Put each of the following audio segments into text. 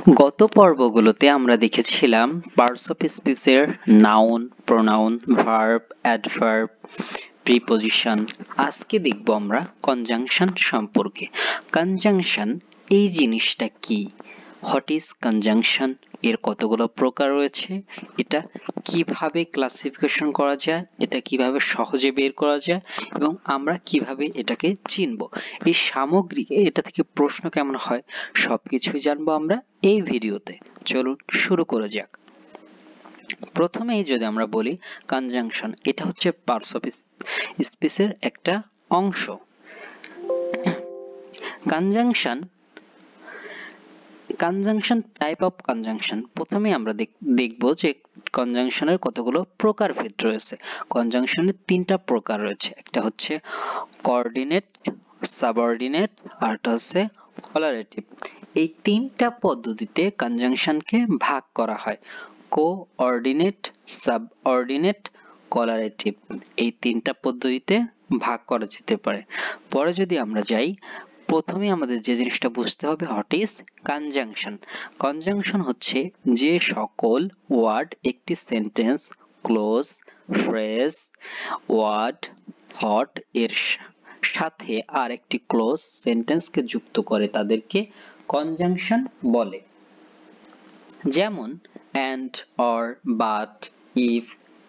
গত পর্বগুলোতে আমরা দেখেছিলাম পার্টস অফ স্পিচের noun, pronoun, verb, adverb, preposition. আজকে দেখব আমরা কনজাংশন সম্পর্কে। কনজাংশন এই জিনিসটা কি? What is conjunction? এর কতগুলো প্রকার রয়েছে? এটা কিভাবে ক্লাসিফিকেশন করা যায়? এটা কিভাবে সহজে বের করা যায়? এবং আমরা কিভাবে এটাকে চিনব? এই সামগ্রিক এটা থেকে প্রশ্ন কেমন হয় সবকিছুই জানবো আমরা এই ভিডিওতে। চলুন শুরু করা যাক। প্রথমেই যদি আমরা বলি কনজাংশন, এটা হচ্ছে পার্টস অফ স্পিচের একটা অংশ। Conjunction type of conjunction. প্রথমে আমরা দেখব যে কনজাংশনের কতগুলো প্রকারভেদ রয়েছে। কনজাংশনের তিনটা প্রকার রয়েছে, একটা হচ্ছে কোঅর্ডিনেট, সাবঅর্ডিনেট আর একটা হচ্ছে কলারেটিভ। এই তিনটা পদ্ধতিতে কনজাংশনকে ভাগ করা হয়, কোঅর্ডিনেট, সাবঅর্ডিনেট, কলারেটিভ। এই তিনটা পদ্ধতিতে ভাগ করা যেতে পারে। পরে যদি আমরা যাই, প্রথমে আমাদের যে জিনিসটা বুঝতে হবে, হোয়াট ইজ কনজাংশন। কনজাংশন হচ্ছে যে সকল ওয়ার্ড একটি sentence, clause, phrase, word, thought এর সাথে আর একটি ক্লোজ সেন্টেন্সকে যুক্ত করে তাদেরকে কনজাংশন বলে। যেমন and, or, but, if,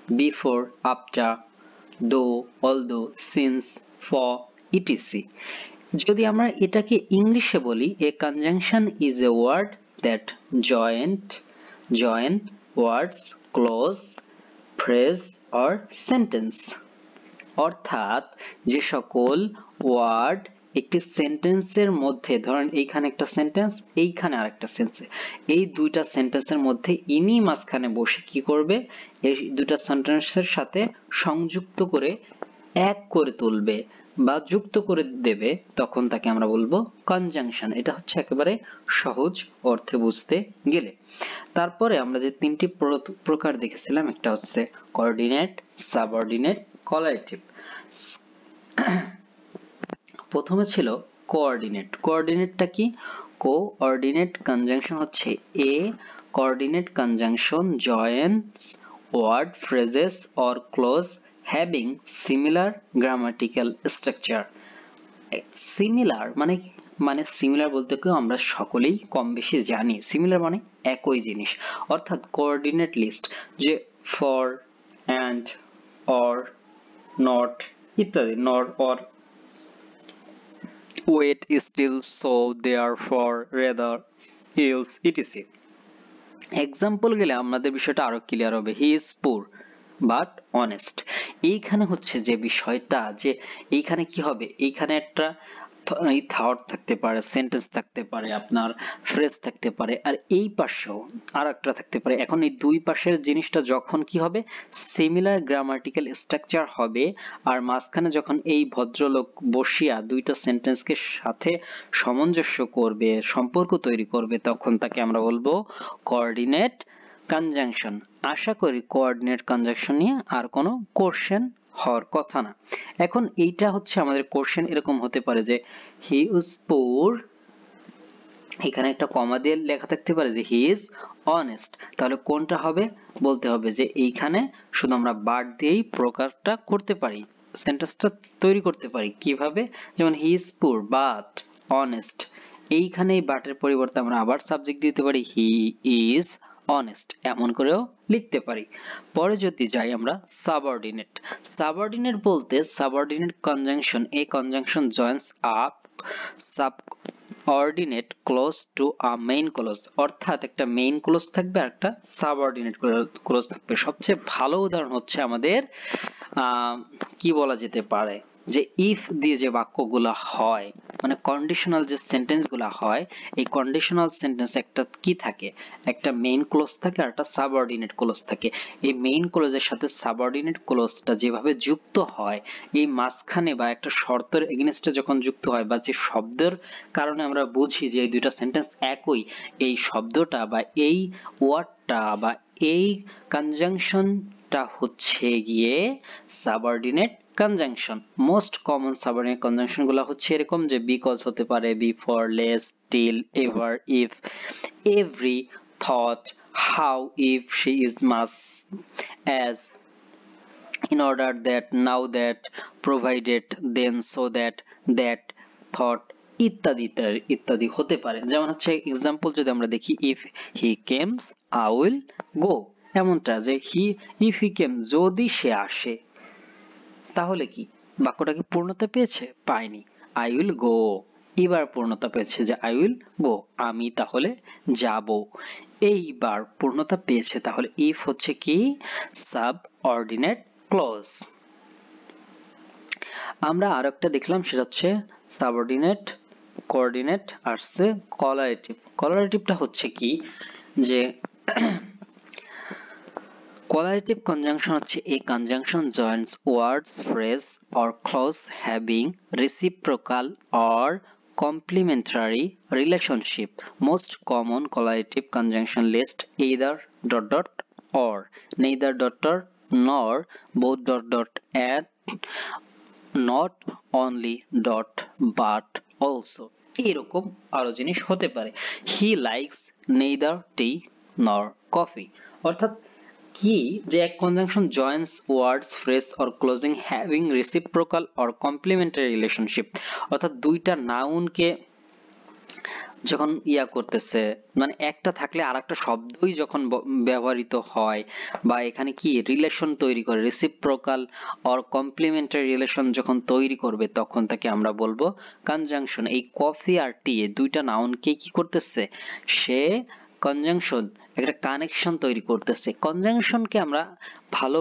before, after, though, although, since, for, etc. যদি আমরা এটাকে ইংলিশে বলি, a conjunction is a word that join words, clause, phrase or sentence. অর্থাৎ যে সকল ওয়ার্ড একটি সেন্টেন্সের মধ্যে, ধরেন এইখানে একটা সেন্টেন্স, এইখানে আরেকটা সেন্টেন্স, এই দুইটা সেন্টেন্সের মধ্যে ইনি মাঝখানে বসে কি করবে, এই দুইটা সেন্টেন্সের সাথে সংযুক্ত করে এক করে তুলবে বা যুক্ত করে দেবে, তখন তাকে আমরা বলবো কনজাংশন। এটা হচ্ছে একেবারে সহজ অর্থে বুঝতে গেলে। তারপরে আমরা যে তিনটি প্রকার দেখেছিলাম, একটা হচ্ছে কোঅর্ডিনেট, সাবঅর্ডিনেট, কলারেটিভ। প্রথমে ছিল কোঅর্ডিনেট। কোঅর্ডিনেটটা কি? কোঅর্ডিনেট কনজাংশন হচ্ছে a coordinate conjunction joints word, phrases or clause having similar grammatical structure. Similar মানে সিমিলার বলতে কি আমরা সকলেই কম বেশি জানি, সিমিলার মানে একই জিনিস। অর্থাৎ কোঅর্ডিনেট লিস্ট, যে ফর, অ্যান্ড, অর, নট ইত্যাদি, not, or, wait, still, so, therefore, rather, else, etc. Example গেলে আমাদের বিষয়টা আরো ক্লিয়ার হবে। হি ইজ পুর বাট অনেস্ট। এইখানে হচ্ছে যে বিষয়টা, যে এইখানে কি হবে, এইখানে একটা থট থাকতে পারে, সেন্টেন্স থাকতে পারে, আপনার ফ্রেজ থাকতে পারে, আর এই পাশেও আর একটা থাকতে পারে। এখন এই দুই পাশের জিনিসটা যখন কি হবে, সিমিলার গ্রামাটিক্যাল স্ট্রাকচার হবে, আর মাঝখানে যখন এই ভদ্রলোক বসিয়া দুইটা সেন্টেন্সকে সাথে সামঞ্জস্য করবে, সম্পর্ক তৈরি করবে, তখন তাকে আমরা বলবো কোঅর্ডিনেট কনজাংশন। আশা করি কোঅর্ডিনেট কনজাংশন নিয়ে আর কোনো কোশ্চেন হওয়ার কথা না। এখন এইটা হচ্ছে আমাদের কোশ্চেন এরকম হতে পারে যে হি ইজ পুর, এখানে একটা কমা দিয়ে লেখা থাকতে পারে যে হি ইজ অনেস্ট। তাহলে কোনটা হবে? বলতে হবে যে এইখানে শুধু আমরা বাট দিয়েই প্রকারটা করতে পারি, সেন্টেন্সটা তৈরি করতে পারি। কিভাবে? যেমন হি ইজ পুর বাট অনেস্ট, এইখানে এই বাটের পরিবর্তে আমরা আবার সাবজেক্ট দিতে পারি হি ইজ অনেস্ট, এমন করেও লিখতে পারি। পরে যদি যাই আমরা সাবঅর্ডিনেট। সাবঅর্ডিনেট বলতে subordinate conjunction, a conjunction joins up subordinate clause to a main clause. অর্থাৎ একটা মেইন ক্লোজ থাকবে আর একটা সাবঅর্ডিনেট ক্লোজ থাকবে। সবচেয়ে ভালো উদাহরণ হচ্ছে আমাদের কি বলা যেতে পারে, যে ইফ দিয়ে যে বাক্যগুলো হয়, মানে কন্ডিশনাল যে সেন্টেন্সগুলো হয়, এই কন্ডিশনাল সেন্টেন্স একটা কি থাকে, একটা মেইন ক্লোজ থাকে আর একটা সাবঅর্ডিনেট ক্লোজ থাকে। এই মেইন ক্লোজের সাথে সাবঅর্ডিনেট ক্লোজটা যেভাবে যুক্ত হয়, এই মাঝখানে বা একটা শর্তের এগেইনস্টে যখন যুক্ত হয়, বা যে শব্দের কারণে আমরা বুঝি যে এই দুইটা সেন্টেন্স একই, এই শব্দটা বা এই ওয়ার্ডটা বা এই কনজাংশন আরেকটা হচ্ছে গিয়ে subordinate conjunction. Most common subordinate conjunction গুলো হচ্ছে এরকম যে বিকজ হতে পারে, before, less, still, ever, if, every, thought, how, if, she, is, must, as, in order that, now that, provided, then, so that, thought, ইত্যাদি ইত্যাদি ইত্যাদি হতে পারে। যেমন হচ্ছে এক্সাম্পল যদি আমরা দেখি, if he কেমস I will go, এমনটা যে ইফ হি কেম, যদি সে আসে, তাহলে কি বাক্যটা কি পূর্ণতা পেয়েছে? পায়নি। আই উইল গো এবার পূর্ণতা পেয়েছে যে আই উইল গো, আমি তাহলে যাব। এইবার পূর্ণতা পেয়েছে, তাহলে ইফ হচ্ছে কি সাবঅর্ডিনেট ক্লজ। আমরা আরেকটা দেখলাম, সেটা হচ্ছে সাবঅর্ডিনেট কোঅর্ডিনেট আসছে কলারেটিভ। কলারেটিভটা হচ্ছে কি যে কোঅলারেটিভ কনজাংশন হচ্ছে a conjunction joins words, phrase or clause having reciprocal or complementary relationship. Most common collaborative conjunction list either ... or, neither ... nor, both ... and, not only ... but also. এরকম আরো জিনিস হতে পারে। He likes neither tea nor coffee. অর্থাৎ কি যে এক conjunction joins words, phrase or closing having reciprocal or complementary relationship, অর্থাৎ দুইটা নাউনকে যখন করতেছে, মানে একটা থাকলে আরেকটা শব্দই যখন ব্যবহৃত হয়, বা এখানে কি রিলেশন তৈরি করে, রেসিপ্রোকাল অর কমপ্লিমেন্টারি রিলেশন যখন তৈরি করবে, তখন তাকে আমরা বলবো কনজাংশন। এই কফি আর টি দুইটা নাউনকে কি করতেছে, সে কনজাংশন একটা কানেকশন তৈরি করতেছে। কনজাংশনকে আমরা ভালো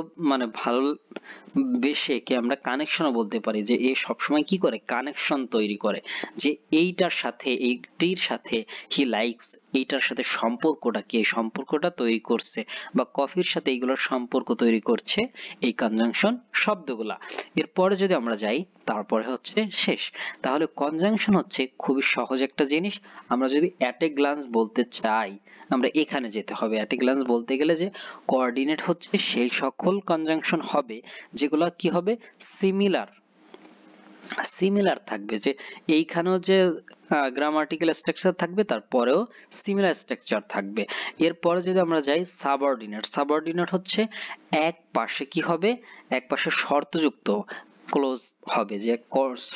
বেশে কে আমরা কানেকশনও বলতে পারি, যে এ সবসময় কি করে কানেকশন তৈরি করে, যে এইটার সাথে এইটির সাথে হি লাইকস এইটার সাথে সম্পর্কটা কি, সম্পর্কটা তৈরি করছে, বা কফির সাথে এইগুলোর সম্পর্ক তৈরি করছে এই কনজাংশন শব্দগুলা। এরপরে যদি আমরা যাই, তারপরে হচ্ছে শেষ। তাহলে কনজাংশন হচ্ছে খুবই সহজ একটা জিনিস। আমরা যদি অ্যাট এ গ্লান্স বলতে চাই, আমরা এখানে যেতে হবে। অ্যাট এ গ্লান্স বলতে গেলে যে কোঅর্ডিনেট হচ্ছে সেই সকল কনজাংশন হবে যেগুলো কি হবে সিমিলার থাকবে, যে এইখানেও যে গ্রামাটিক্যাল স্ট্রাকচার থাকবে, তারপরেও সিমিলার স্ট্রাকচার থাকবে। এরপরে যদি আমরা যাই সাবঅর্ডিনেট হচ্ছে এক পাশে কি হবে, এক পাশে শর্তযুক্ত ক্লোজ হবে, যে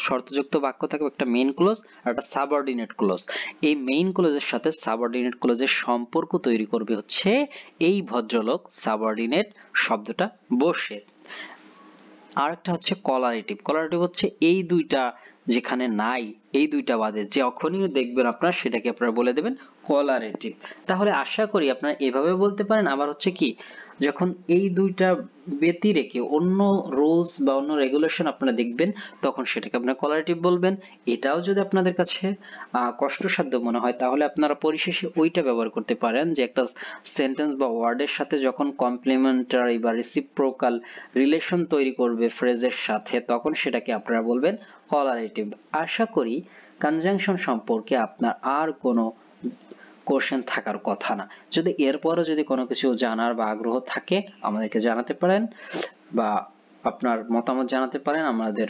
শর্তযুক্ত বাক্য থাকবে, একটা মেইন ক্লোজ আর একটা সাবঅর্ডিনেট ক্লোজ। এই মেইন ক্লোজের সাথে সাবঅর্ডিনেট ক্লোজের সম্পর্ক তৈরি করবে হচ্ছে এই ভদ্রলোক, সাবঅর্ডিনেট শব্দটা বসে। আরেকটা হচ্ছে কলারেটিভ হচ্ছে এই দুইটা যেখানে নাই, এই দুইটা বাদে যখনই দেখবেন আপনারা সেটাকে আপনারা বলে দেবেন কলারেটিভ। তাহলে আশা করি আপনারা এভাবে বলতে পারেন। আবার হচ্ছে কি, যখন এই দুইটা ব্যতিরেকে অন্য রুলস বা অন্য রেগুলেশন আপনারা দেখবেন, তখন সেটাকে আপনারা কলারেটিভ বলবেন। এটাও যদি আপনাদের কাছে কষ্টসাধ্য মনে হয়, তাহলে আপনারা পরিশেষে ওইটা ব্যবহার করতে পারেন, যে একটা সেন্টেন্স বা ওয়ার্ডের সাথে যখন কমপ্লিমেন্টারি বা রেসিপ্রোকাল রিলেশন তৈরি করবে ফ্রেজের সাথে, তখন সেটাকে আপনারা বলবেন কলারেটিভ। আশা করি কনজাংশন সম্পর্কে আপনার আর কোনো কোশ্চেন থাকার কথা না। যদি এরপরও যদি কোনো কিছু জানার বা আগ্রহ থাকে, আমাদেরকে জানাতে পারেন, বা আপনার মতামত জানাতে পারেন। আমাদের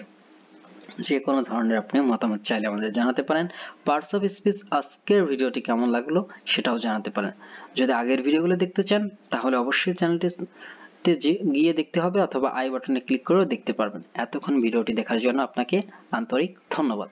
যে কোনো ধরনের আপনি মতামত চাইলে আমাদের জানাতে পারেন। পার্টস অফ স্পিচ আজকের ভিডিওটি কেমন লাগলো সেটাও জানাতে পারেন। যদি আগের ভিডিওগুলো দেখতে চান, তাহলে অবশ্যই চ্যানেলটিতে গিয়ে দেখতে হবে, অথবা আই বাটনে ক্লিক করেও দেখতে পারবেন। এতক্ষণ ভিডিওটি দেখার জন্য আপনাকে আন্তরিক ধন্যবাদ।